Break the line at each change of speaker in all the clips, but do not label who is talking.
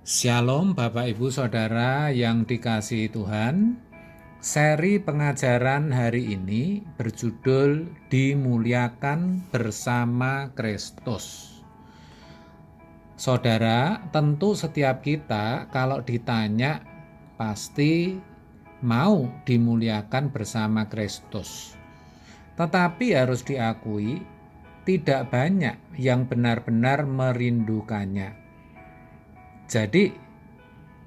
Shalom Bapak Ibu Saudara yang dikasihi Tuhan. Seri pengajaran hari ini berjudul Dimuliakan Bersama Kristus. Saudara, tentu setiap kita kalau ditanya pasti mau dimuliakan bersama Kristus. Tetapi harus diakui tidak banyak yang benar-benar merindukannya. Jadi,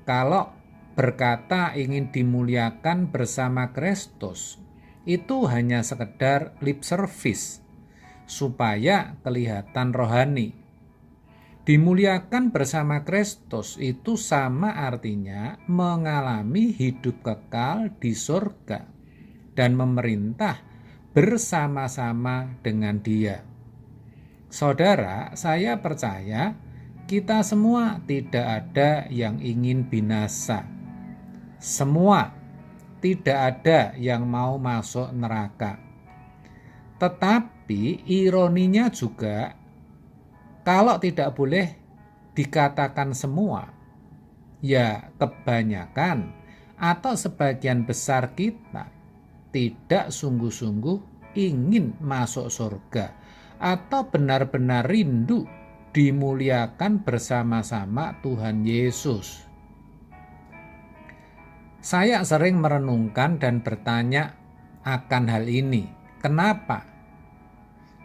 kalau berkata ingin dimuliakan bersama Kristus, itu hanya sekedar lip service, supaya kelihatan rohani. Dimuliakan bersama Kristus itu sama artinya mengalami hidup kekal di surga dan memerintah bersama-sama dengan Dia. Saudara, saya percaya kita semua tidak ada yang ingin binasa. Semua tidak ada yang mau masuk neraka. Tetapi ironinya juga, kalau tidak boleh dikatakan semua, ya kebanyakan atau sebagian besar kita tidak sungguh-sungguh ingin masuk surga atau benar-benar rindu dimuliakan bersama-sama Tuhan Yesus. Saya sering merenungkan dan bertanya akan hal ini. Kenapa?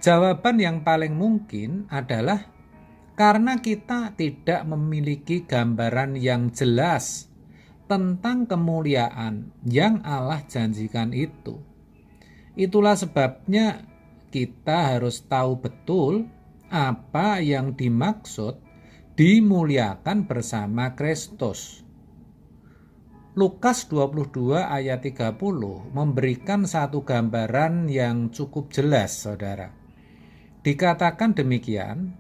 Jawaban yang paling mungkin adalah karena kita tidak memiliki gambaran yang jelas tentang kemuliaan yang Allah janjikan itu. Itulah sebabnya kita harus tahu betul apa yang dimaksud dimuliakan bersama Kristus. Lukas 22 ayat 30 memberikan satu gambaran yang cukup jelas, saudara. Dikatakan demikian,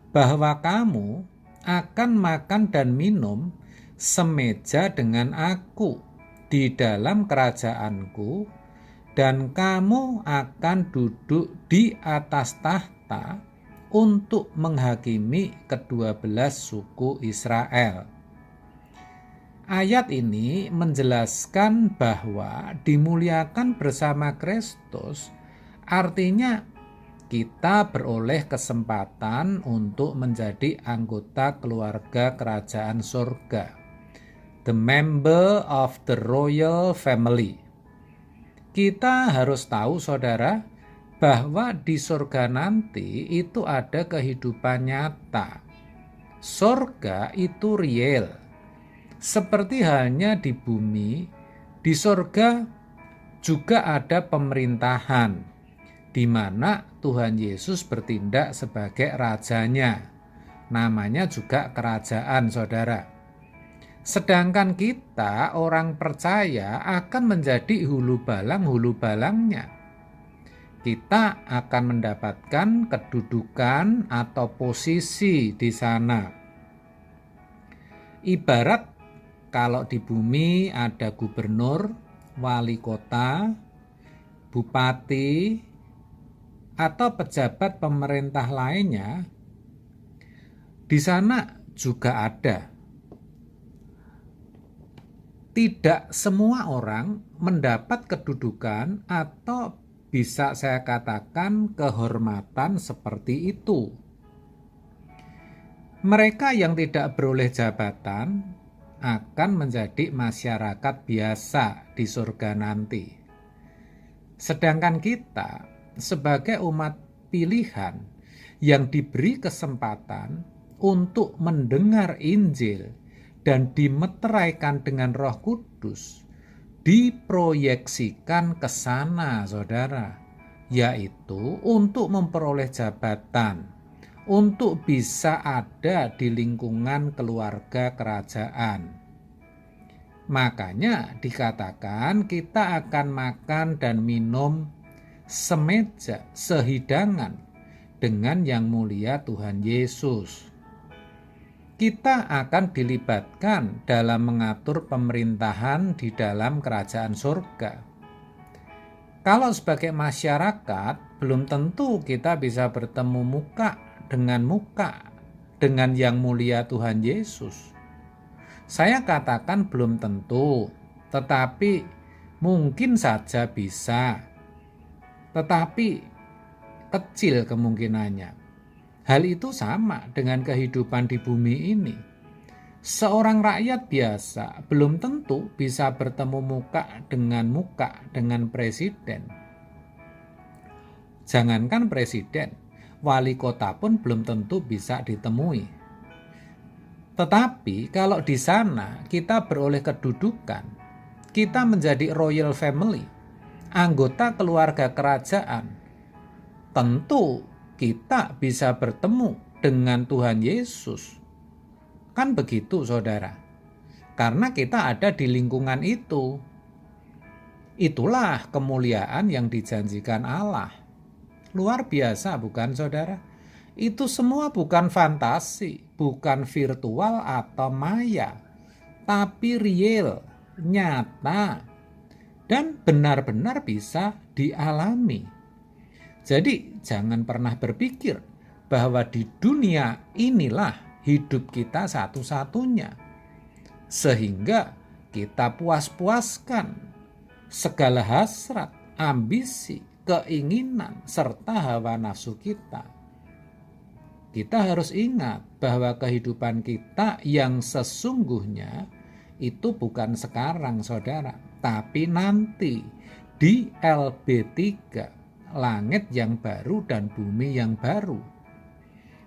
bahwa kamu akan makan dan minum semeja dengan aku di dalam kerajaanku, dan kamu akan duduk di atas tahta untuk menghakimi ke-12 suku Israel. Ayat ini menjelaskan bahwa dimuliakan bersama Kristus artinya kita beroleh kesempatan untuk menjadi anggota keluarga kerajaan surga, the member of the royal family. Kita harus tahu, saudara, bahwa di surga nanti itu ada kehidupan nyata. Surga itu real. Seperti halnya di bumi, di surga juga ada pemerintahan, di mana Tuhan Yesus bertindak sebagai rajanya. Namanya juga kerajaan, saudara. Sedangkan kita, orang percaya, akan menjadi hulu balangnya. Kita akan mendapatkan kedudukan atau posisi di sana. Ibarat kalau di bumi ada gubernur, wali kota, bupati, atau pejabat pemerintah lainnya, di sana juga ada. Tidak semua orang mendapat kedudukan atau bisa saya katakan kehormatan seperti itu. Mereka yang tidak beroleh jabatan akan menjadi masyarakat biasa di surga nanti. Sedangkan kita sebagai umat pilihan yang diberi kesempatan untuk mendengar Injil dan dimeteraikan dengan Roh Kudus, diproyeksikan ke sana, saudara, yaitu untuk memperoleh jabatan, untuk bisa ada di lingkungan keluarga kerajaan. Makanya dikatakan kita akan makan dan minum semeja, sehidangan dengan yang mulia Tuhan Yesus. Kita akan dilibatkan dalam mengatur pemerintahan di dalam kerajaan surga. Kalau sebagai masyarakat, belum tentu kita bisa bertemu muka dengan yang mulia Tuhan Yesus. Saya katakan belum tentu, tetapi mungkin saja bisa, tetapi kecil kemungkinannya. Hal itu sama dengan kehidupan di bumi ini. Seorang rakyat biasa belum tentu bisa bertemu muka dengan presiden. Jangankan presiden, wali kota pun belum tentu bisa ditemui. Tetapi kalau di sana kita beroleh kedudukan, kita menjadi royal family, anggota keluarga kerajaan, tentu kita bisa bertemu dengan Tuhan Yesus. Kan begitu, saudara? Karena kita ada di lingkungan itu. Itulah kemuliaan yang dijanjikan Allah. Luar biasa, bukan, saudara? Itu semua bukan fantasi, bukan virtual atau maya, tapi real, nyata, dan benar-benar bisa dialami. Jadi jangan pernah berpikir bahwa di dunia inilah hidup kita satu-satunya, sehingga kita puas-puaskan segala hasrat, ambisi, keinginan, serta hawa nafsu kita. Kita harus ingat bahwa kehidupan kita yang sesungguhnya itu bukan sekarang, saudara, tapi nanti di LB3, langit yang baru dan bumi yang baru,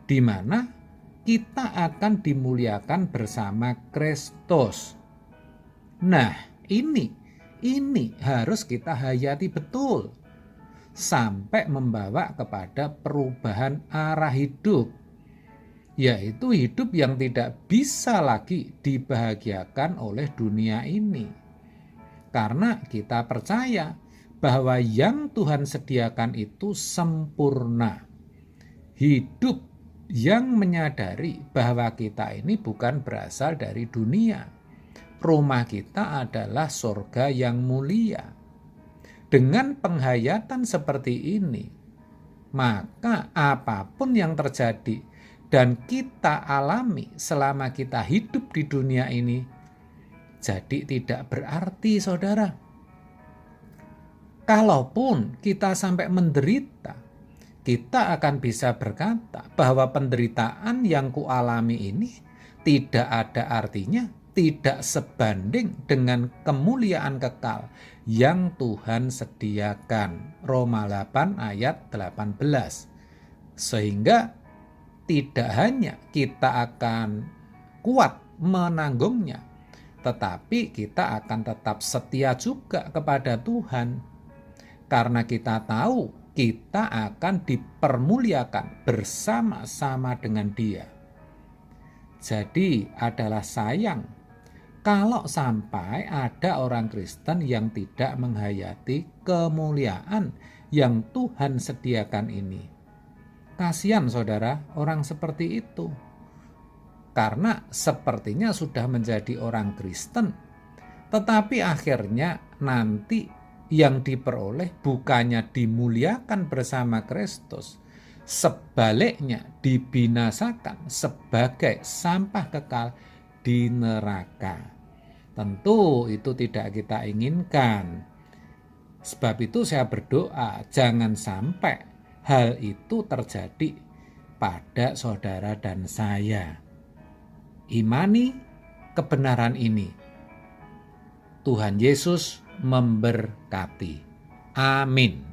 di mana kita akan dimuliakan bersama Kristus. Nah, ini harus kita hayati betul sampai membawa kepada perubahan arah hidup, yaitu hidup yang tidak bisa lagi dibahagiakan oleh dunia ini. Karena kita percaya bahwa yang Tuhan sediakan itu sempurna. Hidup yang menyadari bahwa kita ini bukan berasal dari dunia. Rumah kita adalah surga yang mulia. Dengan penghayatan seperti ini, maka apapun yang terjadi dan kita alami selama kita hidup di dunia ini, jadi tidak berarti, saudara. Kalaupun kita sampai menderita, kita akan bisa berkata bahwa penderitaan yang kualami ini tidak ada artinya, tidak sebanding dengan kemuliaan kekal yang Tuhan sediakan. Roma 8 ayat 18. Sehingga tidak hanya kita akan kuat menanggungnya, tetapi kita akan tetap setia juga kepada Tuhan. Karena kita tahu kita akan dipermuliakan bersama-sama dengan Dia. Jadi adalah sayang kalau sampai ada orang Kristen yang tidak menghayati kemuliaan yang Tuhan sediakan ini. Kasihan, saudara, orang seperti itu. Karena sepertinya sudah menjadi orang Kristen, tetapi akhirnya nanti yang diperoleh bukannya dimuliakan bersama Kristus, sebaliknya dibinasakan sebagai sampah kekal di neraka. Tentu itu tidak kita inginkan. Sebab itu saya berdoa jangan sampai hal itu terjadi pada saudara dan saya. Imani kebenaran ini. Tuhan Yesus memberkati. Amin.